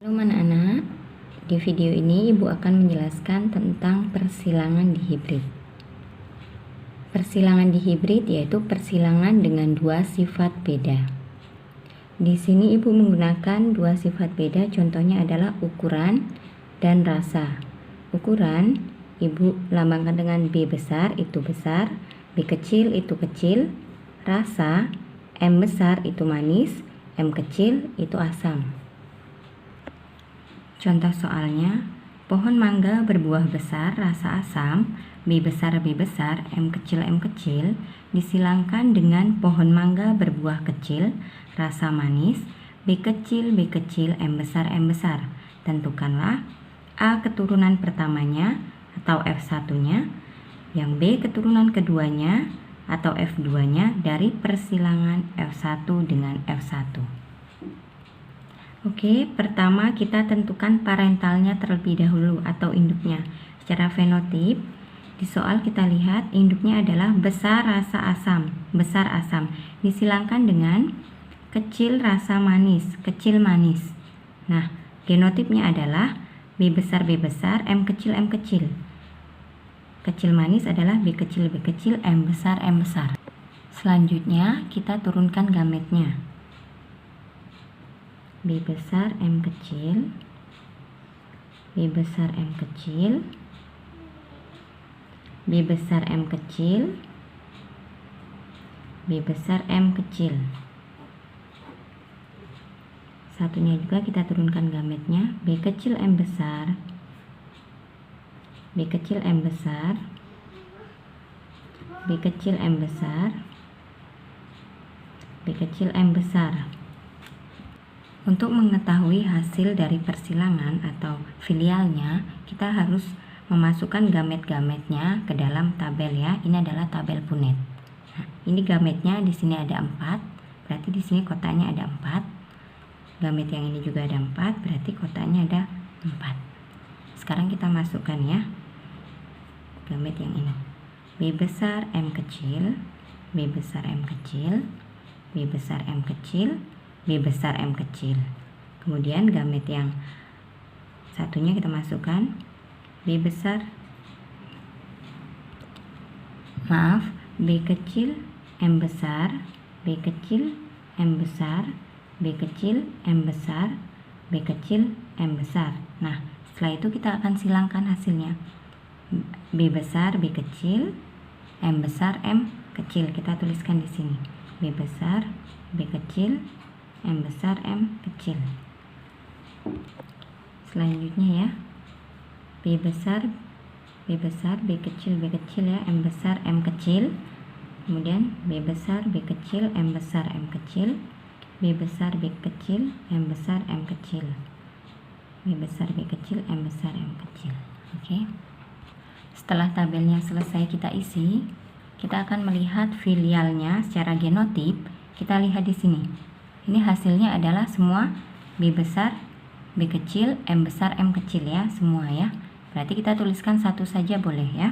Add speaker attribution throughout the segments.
Speaker 1: Halo anak-anak, di video ini Ibu akan menjelaskan tentang persilangan dihibrid. Persilangan dihibrid yaitu persilangan dengan dua sifat beda. Di sini Ibu menggunakan dua sifat beda, contohnya adalah ukuran dan rasa. Ukuran Ibu lambangkan dengan B besar, itu besar, B kecil, itu kecil. Rasa, M besar, itu manis, M kecil, itu asam. Contoh soalnya, pohon mangga berbuah besar rasa asam, B besar, M kecil, disilangkan dengan pohon mangga berbuah kecil rasa manis, B kecil, M besar. Tentukanlah A keturunan pertamanya atau F1-nya, yang B keturunan keduanya atau F2-nya dari persilangan F1 dengan F1. Oke, pertama kita tentukan parentalnya terlebih dahulu atau induknya. Secara fenotip, di soal kita lihat induknya adalah besar rasa asam, besar asam, disilangkan dengan kecil rasa manis, kecil manis. Nah, genotipnya adalah B besar, M kecil. Kecil manis adalah B kecil, M besar. Selanjutnya kita turunkan gametnya. B besar M kecil, B besar M kecil, B besar M kecil, B besar M kecil. Satunya juga kita turunkan gametnya, B kecil M besar, B kecil M besar, B kecil M besar, B kecil M besar. Untuk mengetahui hasil dari persilangan atau filialnya, kita harus memasukkan gamet-gametnya ke dalam tabel ya. Ini adalah tabel Punnett. Nah, ini gametnya di sini ada 4, berarti di sini kotaknya ada 4. Gamet yang ini juga ada 4, berarti kotaknya ada 4. Sekarang kita masukkan ya. Gamet yang ini. B besar M kecil, B besar M kecil, B besar M kecil, B besar M kecil. Kemudian gamet yang satunya kita masukkan B besar, B kecil M besar, B kecil M besar, B kecil M besar, B kecil M besar. Nah, setelah itu kita akan silangkan hasilnya. B besar, B kecil, M besar, M kecil. Kita tuliskan di sini. B besar, B kecil, M besar, M kecil. Selanjutnya ya, B besar, B kecil ya, M besar, M kecil. Kemudian B besar, B kecil, M besar, M kecil. B besar, B kecil, M besar, M kecil. B besar, B kecil, M besar, M kecil. Oke. Setelah tabelnya selesai kita isi, kita akan melihat filialnya secara genotip. Kita lihat di sini. Ini hasilnya adalah semua B besar, B kecil, M besar, M kecil ya, semua ya. Berarti kita tuliskan satu saja boleh ya.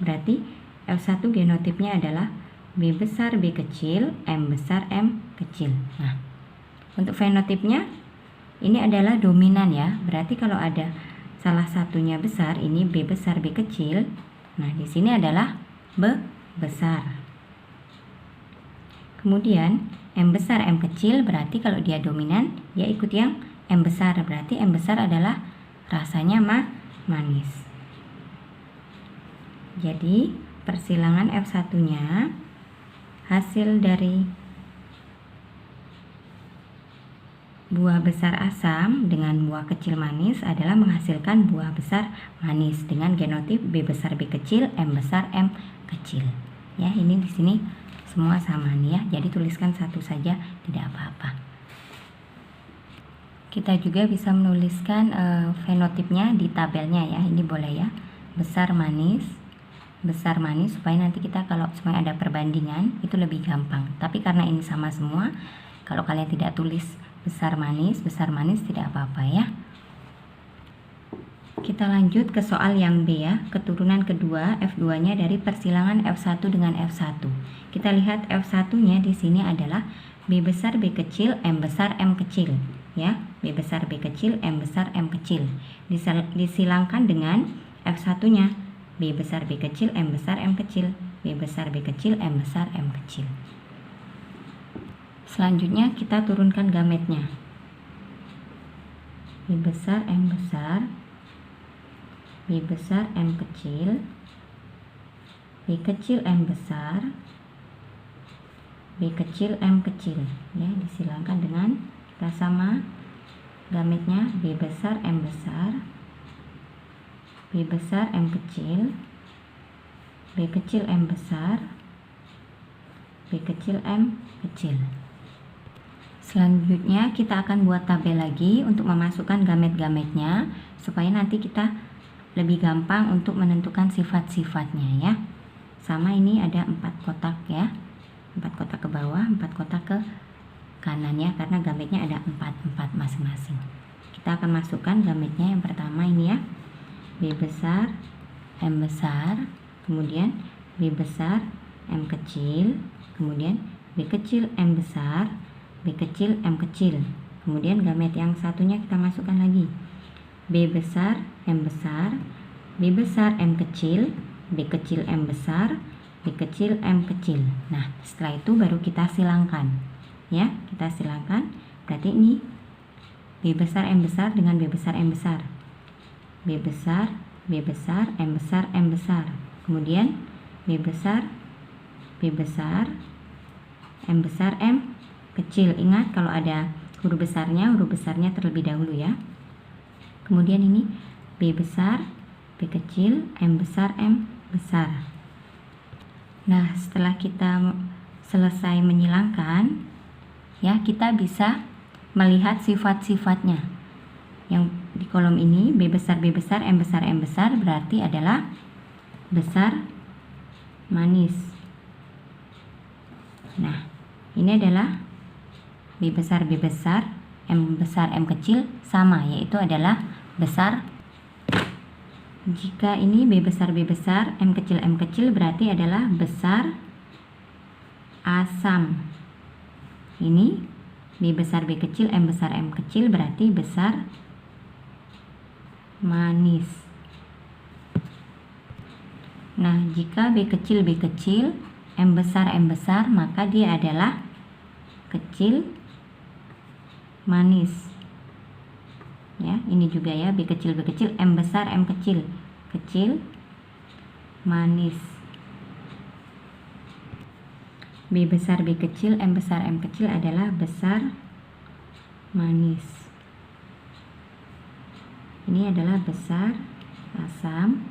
Speaker 1: Berarti F1 genotipnya adalah B besar, B kecil, M besar, M kecil. Nah, untuk fenotipnya ini adalah dominan ya. Berarti kalau ada salah satunya besar, ini B besar, B kecil. Nah, di sini adalah B besar. Kemudian M besar, M kecil, berarti kalau dia dominan, dia ikut yang M besar. Berarti M besar adalah rasanya manis. Jadi, persilangan F1-nya, hasil dari buah besar asam dengan buah kecil manis adalah menghasilkan buah besar manis dengan genotip B besar, B kecil, M besar, M kecil. Ya, ini di sini semua sama nih ya, jadi tuliskan satu saja, tidak apa-apa. Kita juga bisa menuliskan fenotipnya di tabelnya ya, ini boleh ya, besar manis, supaya nanti kita kalau semuanya ada perbandingan itu lebih gampang. Tapi karena ini sama semua, kalau kalian tidak tulis besar manis tidak apa-apa ya. Kita lanjut ke soal yang B ya, keturunan kedua F2-nya dari persilangan F1 dengan F1. Kita lihat F1-nya di sini adalah B besar, B kecil, M besar, M kecil. ya, B besar B kecil, M besar M kecil. Disilangkan dengan F1-nya, B besar B kecil, M besar M kecil, B besar B kecil, M besar M kecil. Selanjutnya kita turunkan gametnya. B besar M besar, B besar M kecil, B kecil M besar, B kecil M kecil, ya, disilangkan dengan kita sama gametnya, B besar M besar, B besar M kecil, B kecil M besar, B kecil M kecil. Selanjutnya kita akan buat tabel lagi untuk memasukkan gamet-gametnya supaya nanti kita lebih gampang untuk menentukan sifat-sifatnya, ya. Sama, ini ada 4 kotak, ya, 4 kotak ke bawah, 4 kotak ke kanan, ya, karena gametnya ada 4 masing-masing. Kita akan masukkan gametnya. Yang pertama ini, ya, B besar M besar, kemudian B besar M kecil, kemudian B kecil M besar, B kecil M kecil. Kemudian gamet yang satunya kita masukkan lagi, B besar M besar, B besar M kecil, B kecil M besar, B kecil M kecil. Nah, setelah itu baru kita silangkan, ya, kita silangkan. Berarti ini B besar M besar dengan B besar M besar, B besar B besar M besar M besar, kemudian B besar B besar M besar M kecil. Ingat, kalau ada huruf besarnya terlebih dahulu, ya. Kemudian ini B besar B kecil M besar M besar. Nah, setelah kita selesai menyilangkan, ya, kita bisa melihat sifat-sifatnya. Yang di kolom ini B besar M besar berarti adalah besar manis. Nah, ini adalah B besar M besar M kecil sama, yaitu adalah besar. Jika ini B besar M kecil berarti adalah besar asam. Ini B besar B kecil M besar M kecil berarti besar manis. Nah, jika B kecil M besar, maka dia adalah kecil manis. Ya, ini juga, ya, B kecil M besar M kecil, kecil manis. B besar B kecil M besar M kecil adalah besar manis. Ini adalah besar asam.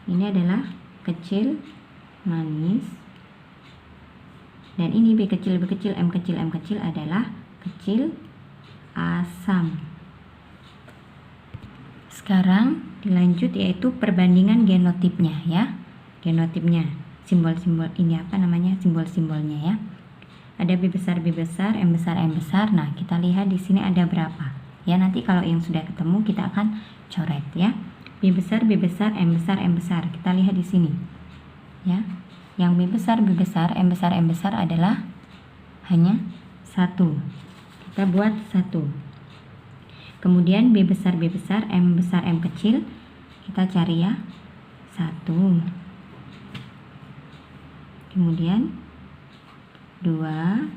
Speaker 1: Ini adalah kecil manis. Dan ini B kecil M kecil adalah kecil asam. Sekarang dilanjut, yaitu perbandingan genotipnya, ya. Genotipnya, simbol-simbol ini apa namanya, simbol-simbolnya, ya. Ada B besar M besar. Nah, kita lihat di sini ada berapa. Ya, nanti kalau yang sudah ketemu kita akan coret, ya. B besar M besar. Kita lihat di sini, ya. Yang B besar M besar adalah hanya 1. Kita buat 1. Kemudian B besar M besar M kecil, kita cari, ya, 1. Kemudian 2.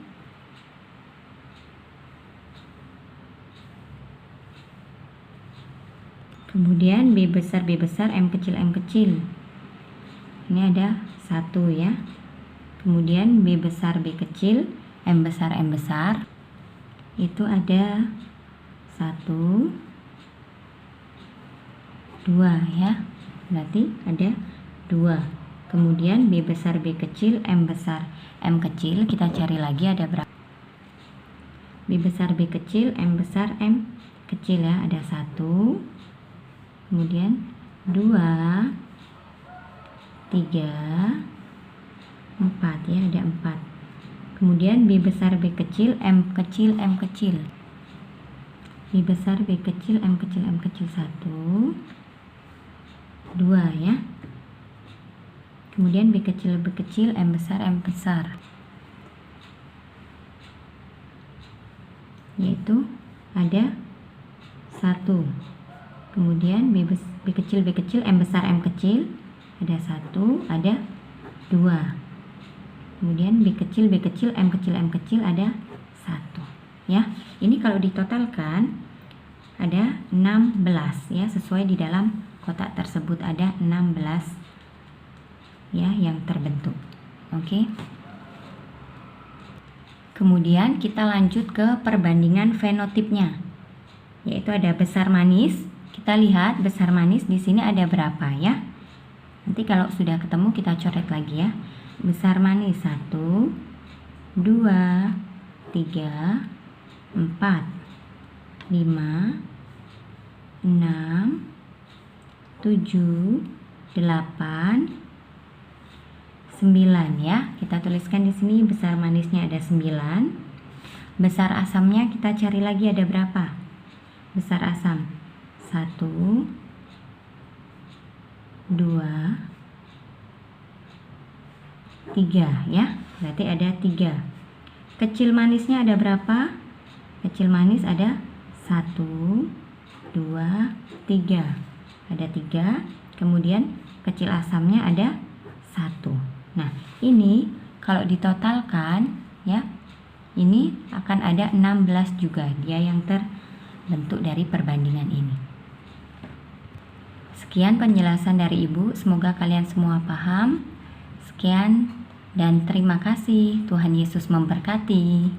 Speaker 1: Kemudian B besar M kecil. Ini ada 1, ya. Kemudian B besar B kecil M besar. Itu ada 1, 2, ya. Berarti ada 2. Kemudian B besar B kecil M besar M kecil, kita cari lagi ada berapa. B besar B kecil M besar M kecil, ya, ada 1. Kemudian 2, 3, 4, ya, ada 4. Kemudian B besar B kecil M kecil. B besar B kecil M kecil 1, 2, ya. Kemudian B kecil M besar. yaitu ada 1. Kemudian B kecil M besar M kecil ada 1, ada 2. Kemudian B kecil M kecil ada 1. Ya, ini kalau ditotalkan ada 16 ya, sesuai di dalam kotak tersebut ada 16 ya yang terbentuk. Oke. Kemudian kita lanjut ke perbandingan fenotipnya. Yaitu ada besar manis. Kita lihat besar manis di sini ada berapa ya? Nanti kalau sudah ketemu kita coret lagi ya. Besar manis 1 2 3 4 5 6 7 8 9 ya. Kita tuliskan di sini besar manisnya ada 9. Besar asamnya kita cari lagi ada berapa? Besar asam 1 2 3 ya. Berarti ada 3. Kecil manisnya ada berapa? Kecil manis ada 1 2 3. Ada 3. Kemudian kecil asamnya ada 1. Nah, ini kalau ditotalkan ya, ini akan ada 16 juga dia yang terbentuk dari perbandingan ini. Sekian penjelasan dari Ibu, semoga kalian semua paham. Sekian dan terima kasih. Tuhan Yesus memberkati.